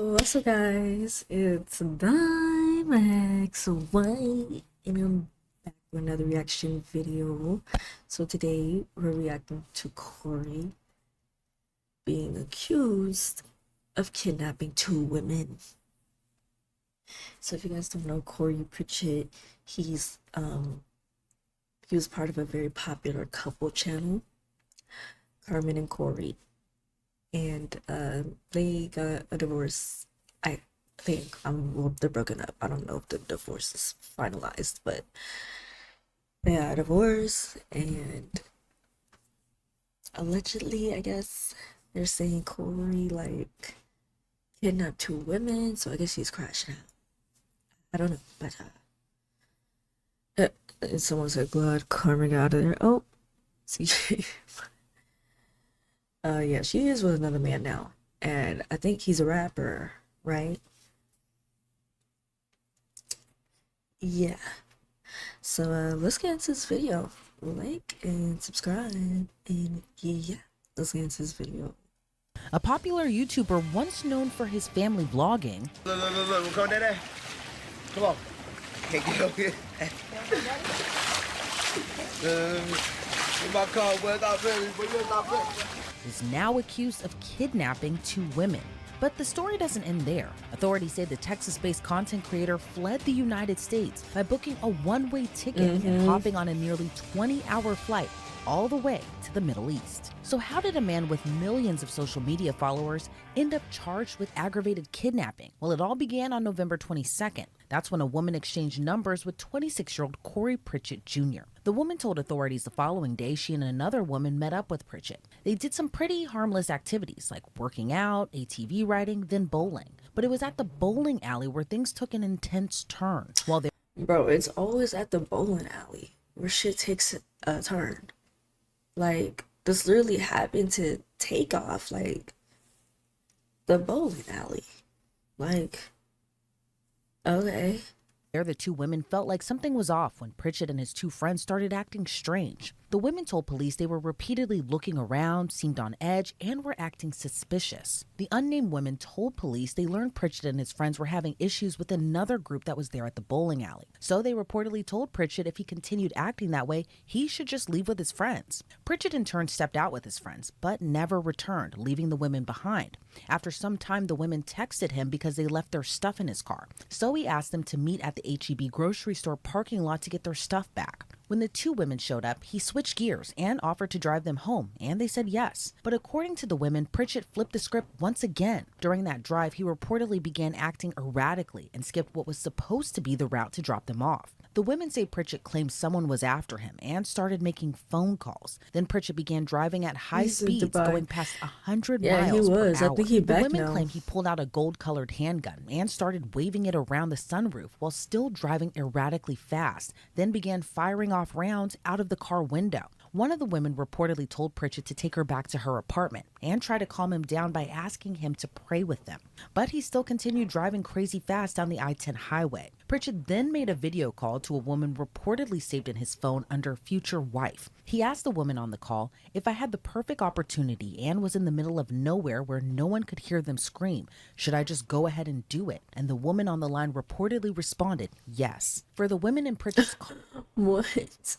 What's up, guys? It's Dimex White, and I'm back with another reaction video. So today we're reacting to Corey being accused of kidnapping two women. So if you guys don't know Corey Prichett, he was part of a very popular couple channel, Carmen and Corey. And they got a divorce. I think well, they're broken up. I don't know if the divorce is finalized, but they got a divorce, and allegedly, I guess they're saying Corey like kidnapped two women, so I guess he's crashing out. I don't know, but and someone said, "Glad Carmen got out of there." Oh, see. Yeah, she is with another man now, and I think he's a rapper, right? Yeah. So let's get into this video. Like and subscribe, and yeah, let's get into this video. A popular YouTuber once known for his family vlogging. Look, we'll go there. Come on. Can't get over here. My car, where's our friend? Is now accused of kidnapping two women. But the story doesn't end there. Authorities say the Texas-based content creator fled the United States by booking a one-way ticket and hopping on a nearly 20-hour flight all the way to the Middle East. So how did a man with millions of social media followers end up charged with aggravated kidnapping? Well, it all began on November 22nd. That's when a woman exchanged numbers with 26-year-old Corey Prichett Jr. The woman told authorities the following day she and another woman met up with Prichett. They did some pretty harmless activities like working out, ATV riding, then bowling. But it was at the bowling alley where things took an intense turn. Bro, it's always at the bowling alley where shit takes a turn. Like, this literally happened to Takeoff, like, the bowling alley. Like, okay. There, the two women felt like something was off when Prichett and his two friends started acting strange. The women told police they were repeatedly looking around, seemed on edge, and were acting suspicious. The unnamed women told police they learned Prichett and his friends were having issues with another group that was there at the bowling alley. So they reportedly told Prichett if he continued acting that way, he should just leave with his friends. Prichett in turn stepped out with his friends, but never returned, leaving the women behind. After some time, the women texted him because they left their stuff in his car. So he asked them to meet at the H-E-B grocery store parking lot to get their stuff back. When the two women showed up, he switched gears and offered to drive them home, and they said yes. But according to the women, Prichett flipped the script once again. During that drive, he reportedly began acting erratically and skipped what was supposed to be the route to drop them off. The women say Prichett claimed someone was after him and started making phone calls. Then Prichett began driving at high speeds, going past 100 miles per hour. Yeah, he was. I think he back The women now. claim he pulled out a gold-colored handgun and started waving it around the sunroof while still driving erratically fast, then began firing off rounds out of the car window. One of the women reportedly told Prichett to take her back to her apartment and try to calm him down by asking him to pray with them. But he still continued driving crazy fast down the I-10 highway. Prichett then made a video call to a woman reportedly saved in his phone under future wife. He asked the woman on the call, "If I had the perfect opportunity and was in the middle of nowhere where no one could hear them scream, should I just go ahead and do it?" And the woman on the line reportedly responded, "Yes." For the women in Prichett's What?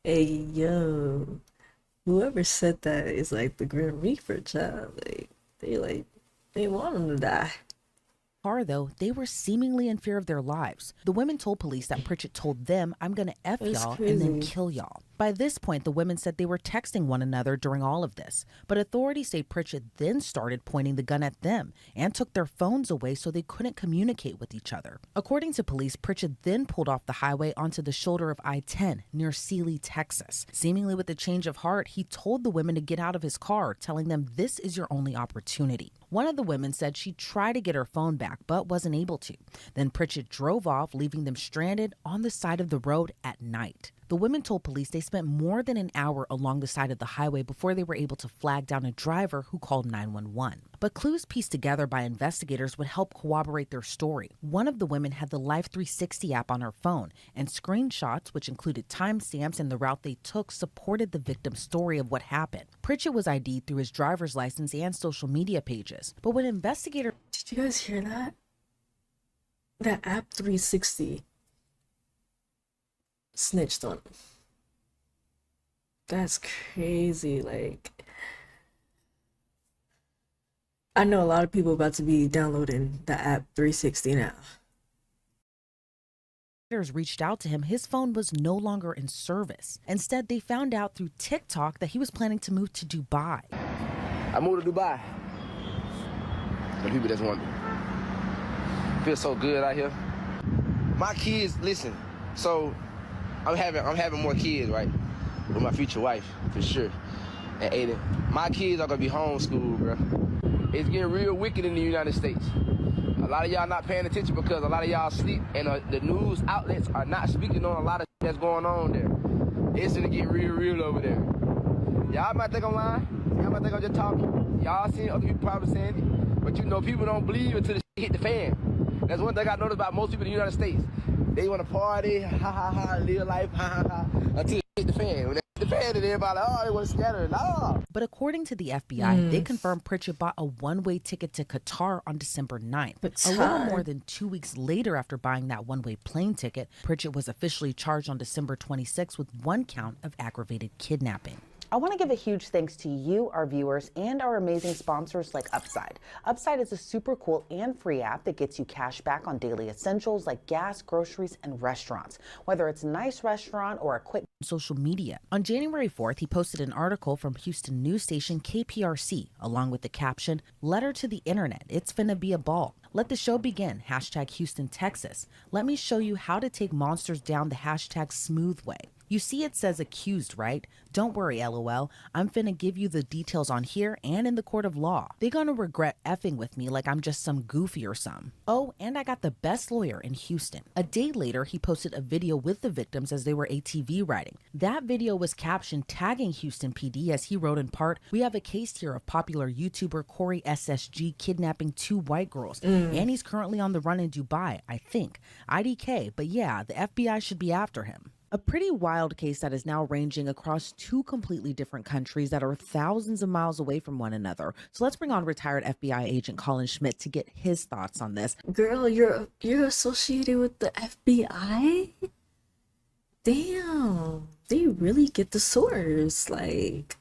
Hey, yo. Whoever said that is like the Grim Reaper child. They want him to die. car, though, they were seemingly in fear of their lives. The women told police that Prichett told them, "I'm gonna F That's y'all and then crazy. kill y'all." By this point, the women said they were texting one another during all of this. But authorities say Prichett then started pointing the gun at them and took their phones away so they couldn't communicate with each other. According to police, Prichett then pulled off the highway onto the shoulder of I-10 near Sealy, Texas. Seemingly with a change of heart, he told the women to get out of his car, telling them this is your only opportunity. One of the women said she tried to get her phone back, but wasn't able to. Then Prichett drove off, leaving them stranded on the side of the road at night. The women told police they spent more than an hour along the side of the highway before they were able to flag down a driver who called 911. But clues pieced together by investigators would help corroborate their story. One of the women had the Life 360 app on her phone, and screenshots, which included timestamps and the route they took, supported the victim's story of what happened. Prichett was ID'd through his driver's license and social media pages. But when investigators... Did you guys hear that? That app 360 snitched on him. That's crazy. Like, I know a lot of people about to be downloading the app 360 now. reached out to him, his phone was no longer in service. Instead, they found out through TikTok that he was planning to move to Dubai. I moved to Dubai. The people that's wondering. Feel so good out here. My kids, listen. So I'm having more kids, right? With my future wife, for sure. And Aiden, my kids are gonna be homeschooled, bro. It's getting real wicked in the United States. A lot of y'all not paying attention because a lot of y'all sleep, and the news outlets are not speaking on a lot of that's going on there. It's gonna get real over there. Y'all might think I'm lying. Y'all might think I'm just talking. Y'all seen other people probably saying it, but you know people don't believe until the shit hit the fan. That's one thing I noticed about most people in the United States. They want to party, live life, until it hit the fan. When it hit the fan, and everybody like, oh, they want to scatter. No. But according to the FBI, they confirmed Prichett bought a one-way ticket to Qatar on December 9th. A little more than 2 weeks later after buying that one-way plane ticket, Prichett was officially charged on December 26th with 1 count of aggravated kidnapping. I want to give a huge thanks to you, our viewers, and our amazing sponsors like Upside. Upside is a super cool and free app that gets you cash back on daily essentials like gas, groceries, and restaurants. Whether it's a nice restaurant or a quick social media. On January 4th, he posted an article from Houston news station KPRC, along with the caption, "Letter to the internet, it's finna be a ball. Let the show begin, hashtag Houston, Texas. Let me show you how to take monsters down the hashtag smooth way. You see it says accused, right? Don't worry, LOL. I'm finna give you the details on here and in the court of law. They gonna regret effing with me like I'm just some goofy or some. Oh, and I got the best lawyer in Houston." A day later, he posted a video with the victims as they were ATV riding. That video was captioned tagging Houston PD as he wrote in part, "We have a case here of popular YouTuber Corey SSG kidnapping 2 white girls, and he's currently on the run in Dubai, I think. IDK, but yeah, the FBI should be after him." A pretty wild case that is now ranging across 2 completely different countries that are thousands of miles away from one another. So let's bring on retired FBI agent Colin Schmidt to get his thoughts on this. Girl, you're associated with the FBI? Damn, they really get the source. Like,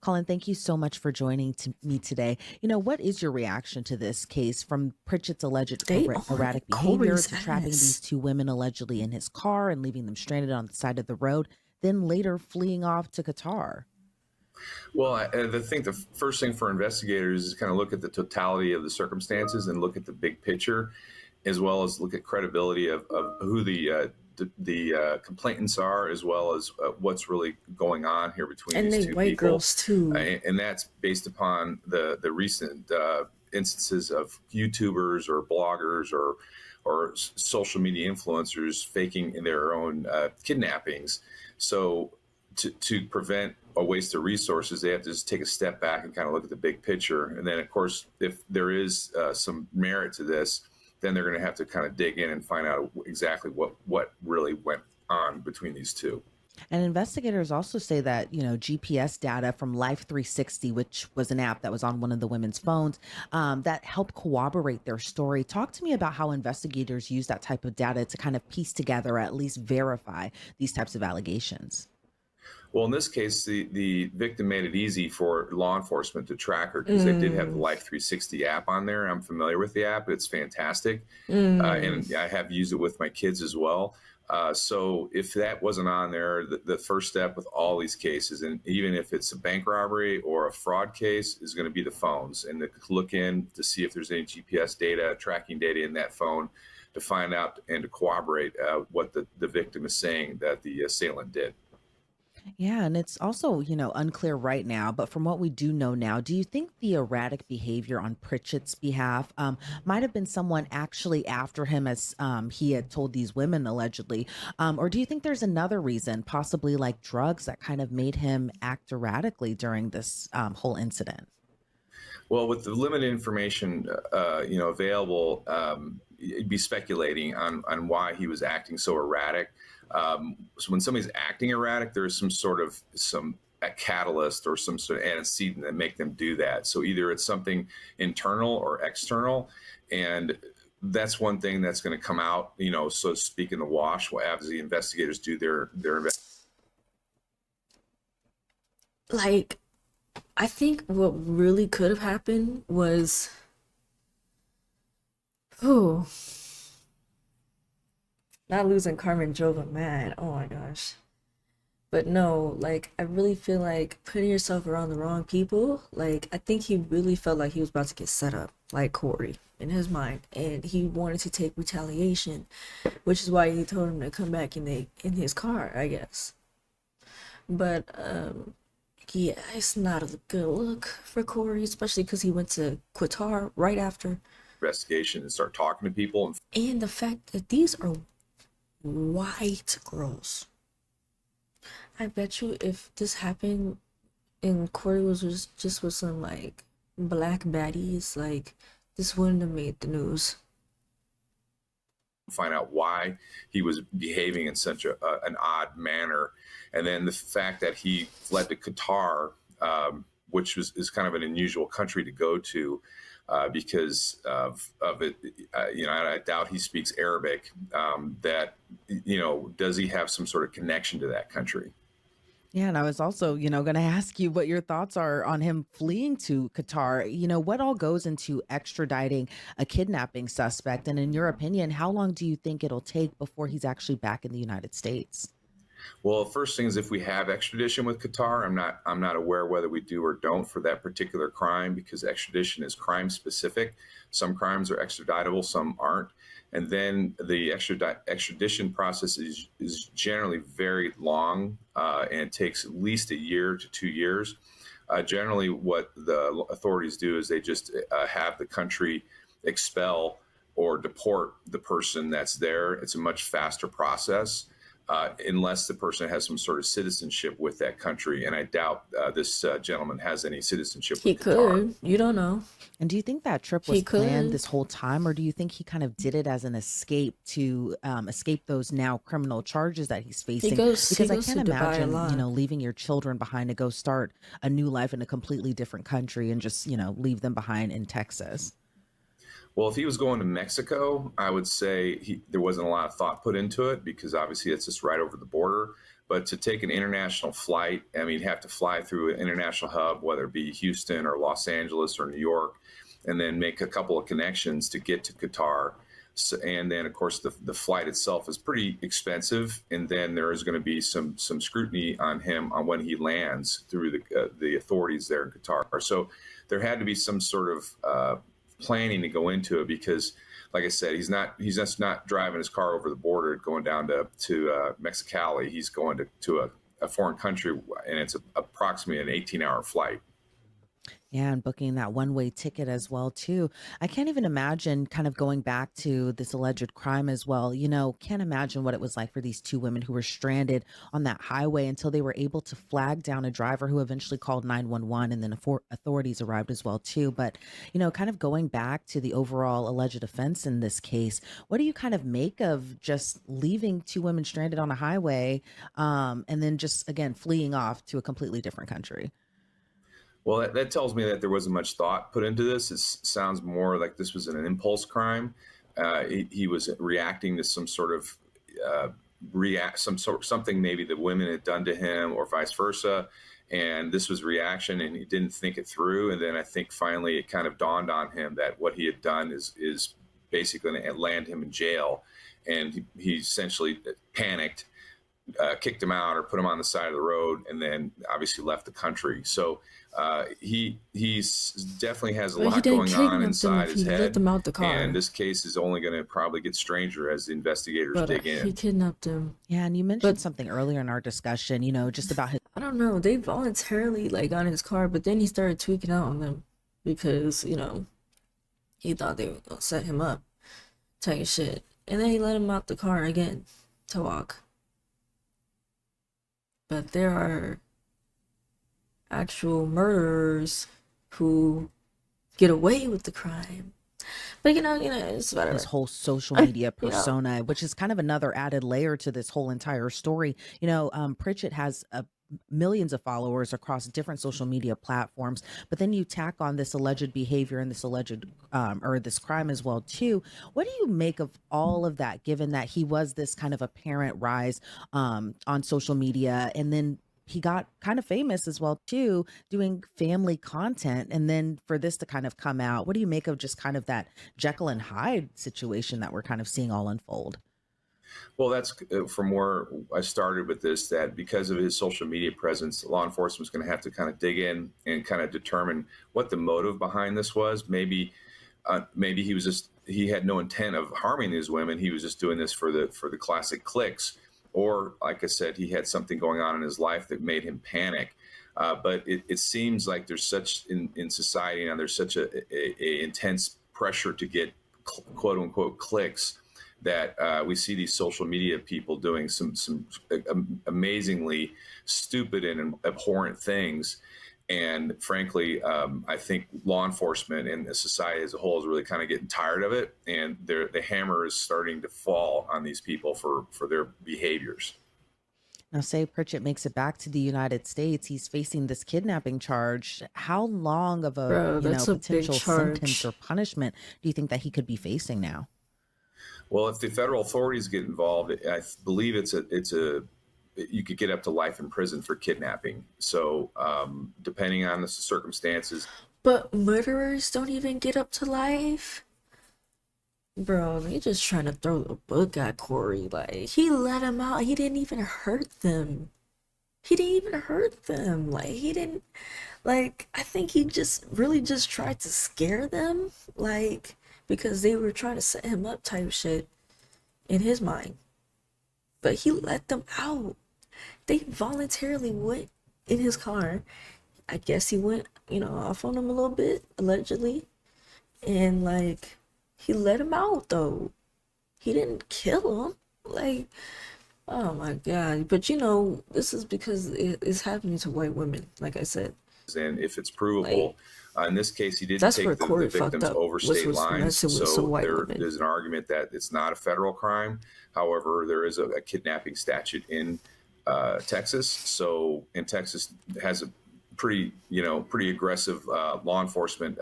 Colin, thank you so much for joining me today. You know, what is your reaction to this case, from Prichett's alleged erratic behavior to trapping these 2 women allegedly in his car and leaving them stranded on the side of the road, then later fleeing off to Qatar? Well, I think the first thing for investigators is kind of look at the totality of the circumstances and look at the big picture, as well as look at credibility of who the complainants are, as well as what's really going on here between and these they 2 white people. girls too. And that's based upon the recent instances of YouTubers or bloggers or social media influencers faking their own kidnappings. So to prevent a waste of resources, they have to just take a step back and kind of look at the big picture. And then, of course, if there is some merit to this, then they're going to have to kind of dig in and find out exactly what really went on between these 2. And investigators also say that, you know, GPS data from Life 360, which was an app that was on one of the women's phones, that helped corroborate their story. Talk to me about how investigators use that type of data to kind of piece together, or at least verify these types of allegations. Well, in this case, the victim made it easy for law enforcement to track her because they did have the Life 360 app on there. I'm familiar with the app. It's fantastic. And I have used it with my kids as well. So if that wasn't on there, the first step with all these cases, and even if it's a bank robbery or a fraud case, is going to be the phones, and to look in to see if there's any GPS data, tracking data in that phone to find out and to corroborate what the victim is saying that the assailant did. Yeah, and it's also, unclear right now, but from what we do know now, do you think the erratic behavior on Pritchett's behalf might have been someone actually after him, as he had told these women allegedly? Or do you think there's another reason, possibly like drugs, that kind of made him act erratically during this whole incident? Well, with the limited information, available, you'd be speculating on why he was acting so erratic. So when somebody's acting erratic, there's some a catalyst or some sort of antecedent that make them do that. So either it's something internal or external, and that's one thing that's going to come out, so to speak, in the wash as the investigators do their investigation. Like, I think what really could have happened was, oh, not losing Carmen Jova, man. Oh my gosh. But no, like, I really feel like putting yourself around the wrong people, like, I think he really felt like he was about to get set up, like Corey, in his mind. And he wanted to take retaliation, which is why he told him to come back in his car, I guess. But, yeah, it's not a good look for Corey, especially because he went to Qatar right after. Investigation and start talking to people. And the fact that these are white girls. I bet you if this happened and Corey was just with some like black baddies, like this wouldn't have made the news. Find out why he was behaving in such an odd manner, and then the fact that he fled to Qatar, which is kind of an unusual country to go to, because of it. I doubt he speaks Arabic. Does he have some sort of connection to that country? Yeah, and I was also, going to ask you what your thoughts are on him fleeing to Qatar. What all goes into extraditing a kidnapping suspect? And in your opinion, how long do you think it'll take before he's actually back in the United States? Well, first thing is, if we have extradition with Qatar, I'm not aware whether we do or don't for that particular crime, because extradition is crime specific. Some crimes are extraditable, some aren't. And then the extradition process is generally very long, and takes at least a year to 2 years. Generally, what the authorities do is they just have the country expel or deport the person that's there. It's a much faster process, unless the person has some sort of citizenship with that country. And I doubt this gentleman has any citizenship He with Qatar. could. You don't know. And do you think that trip He was planned could. this whole time, or do you think he kind of did it as an escape to escape those now criminal charges that he's He facing? goes. He Because I goes to can't Dubai a imagine, lot. leaving your children behind to go start a new life in a completely different country and just, leave them behind in Texas. Well, if he was going to Mexico, I would say there wasn't a lot of thought put into it, because obviously it's just right over the border. But to take an international flight, I mean, you'd have to fly through an international hub, whether it be Houston or Los Angeles or New York, and then make a couple of connections to get to Qatar. So, and then, of course, the flight itself is pretty expensive, and then there is going to be some scrutiny on him on when he lands through the authorities there in Qatar. So there had to be some sort of planning to go into it, because, like I said, he's just not driving his car over the border going down to Mexicali. He's going to a foreign country, and it's approximately an 18-hour flight. Yeah, and booking that one-way ticket as well too. I can't even imagine kind of going back to this alleged crime as well. Can't imagine what it was like for these two women who were stranded on that highway until they were able to flag down a driver who eventually called 911, and then authorities arrived as well too. But, kind of going back to the overall alleged offense in this case, what do you kind of make of just leaving two women stranded on a highway, and then just again fleeing off to a completely different country? Well, that tells me that there wasn't much thought put into this. It sounds more like this was an impulse crime. He was reacting to some sort of something maybe the women had done to him, or vice versa, and this was reaction, and he didn't think it through. And then I think finally it kind of dawned on him that what he had done is basically going to land him in jail, and he essentially panicked, kicked him out or put him on the side of the road, and then obviously left the country. So He's definitely has a But he lot didn't going on kidnap them inside if his he let head, them out the car. and this case is only going to probably get stranger as the investigators But dig he in. kidnapped them. Yeah, and you mentioned But something earlier in our discussion, just about his I don't know. They voluntarily like got in his car, but then he started tweaking out on them because he thought they were gonna set him up, type shit, and then he let him out the car again to walk. But there are actual murderers who get away with the crime. But it's whatever. his whole social media You know. persona, which is kind of another added layer to this whole entire story. Prichett has millions of followers across different social media platforms, but then you tack on this alleged behavior and this alleged or this crime as well too. What do you make of all of that, given that he was this kind of apparent rise on social media, and then he got kind of famous as well too, doing family content, and then for this to kind of come out? What do you make of just kind of that Jekyll and Hyde situation that we're kind of seeing all unfold? Well, that's from where I started with this, that because of his social media presence, law enforcement is going to have to kind of dig in and kind of determine what the motive behind this was. Maybe he had no intent of harming these women. He was just doing this for the classic clicks. Or, like I said, he had something going on in his life that made him panic. But it seems like there's such in society now, there's such a intense pressure to get quote unquote clicks, that we see these social media people doing some amazingly stupid and abhorrent things. And frankly, I think law enforcement and the society as a whole is really kind of getting tired of it. And the hammer is starting to fall on these people for their behaviors. Now, say Pritchett makes it back to the United States, he's facing this kidnapping charge. How long of a Bro, that's a big potential sentence charge. or punishment do you think that he could be facing now? Well, if the federal authorities get involved, I believe you could get up to life in prison for kidnapping. So depending on the circumstances. But murderers don't even get up to life. Bro, they just trying to throw the book at Corey. Like, he let him out. He didn't even hurt them. Like, he didn't, like, I think he just really just tried to scare them. Like, because they were trying to set him up type shit in his mind. But he let them out. They voluntarily went in his car. I guess he went, off on them a little bit, allegedly. And, like, he let him out, though. He didn't kill him. Like, oh my God. But, this is because it's happening to white women, like I said. And if it's provable, in this case, he didn't That's take where the Corey victims fucked up, over state was lines. messing with some white women. There's an argument that it's not a federal crime. However, there is a kidnapping statute in Texas. So, and Texas has a pretty aggressive law enforcement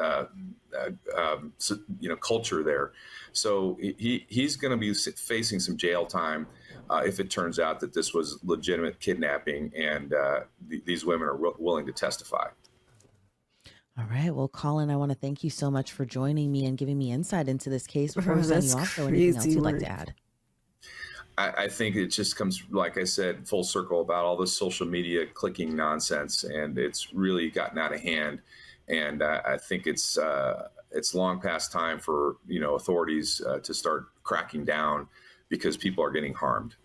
culture there. So he's going to be facing some jail time if it turns out that this was legitimate kidnapping and these women are willing to testify. All right. Well, Colin, I want to thank you so much for joining me and giving me insight into this case. Before we send you off, though, anything else you'd like to add? I think it just comes, like I said, full circle about all this social media clicking nonsense, and it's really gotten out of hand. And I think it's long past time for authorities to start cracking down because people are getting harmed.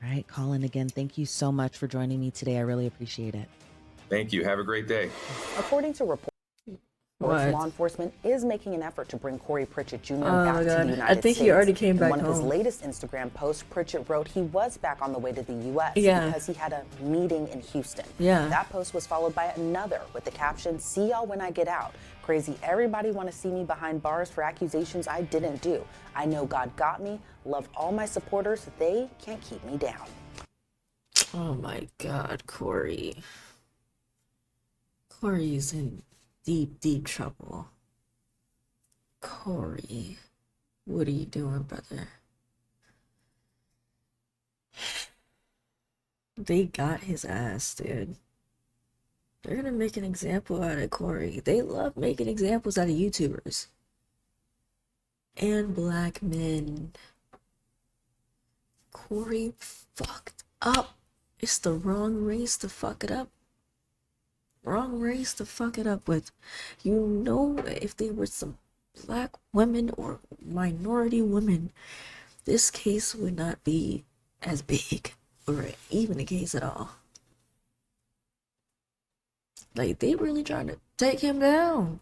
All right, Colin, again, thank you so much for joining me today. I really appreciate it. Thank you. Have a great day. According to reports, law enforcement is making an effort to bring Corey Prichett Jr. back to the United States. I think he already came back home. In one of his latest Instagram posts, Prichett wrote he was back on the way to the U.S. because he had a meeting in Houston. That post was followed by another with the caption, "See y'all when I get out. Crazy everybody want to see me behind bars for accusations I didn't do. I know God got me. Love all my supporters. They can't keep me down." Oh my God, Corey. Corey's in deep, deep trouble. Corey, what are you doing, brother? They got his ass, dude. They're gonna make an example out of Corey. They love making examples out of YouTubers. And black men. Corey fucked up. It's the wrong race to fuck it up. wrong race to fuck it up with. You know, if they were some black women or minority women, this case would not be as big or even a case at all. Like, they really trying to take him down.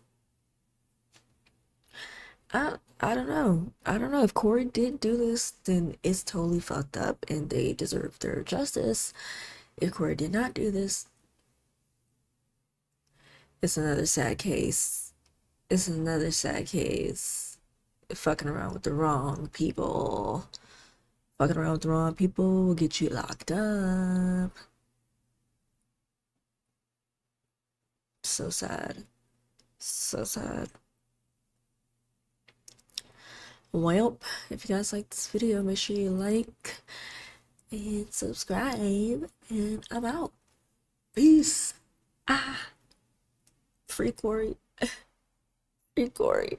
I don't know. I don't know. If Corey did do this, then it's totally fucked up and they deserve their justice. If Corey did not do this, it's another sad case. It's another sad case. Fucking around with the wrong people. Fucking around with the wrong people will get you locked up. So sad. So sad. Well, if you guys like this video, make sure you like and subscribe. And I'm out. Peace. Free Corey. Free Corey.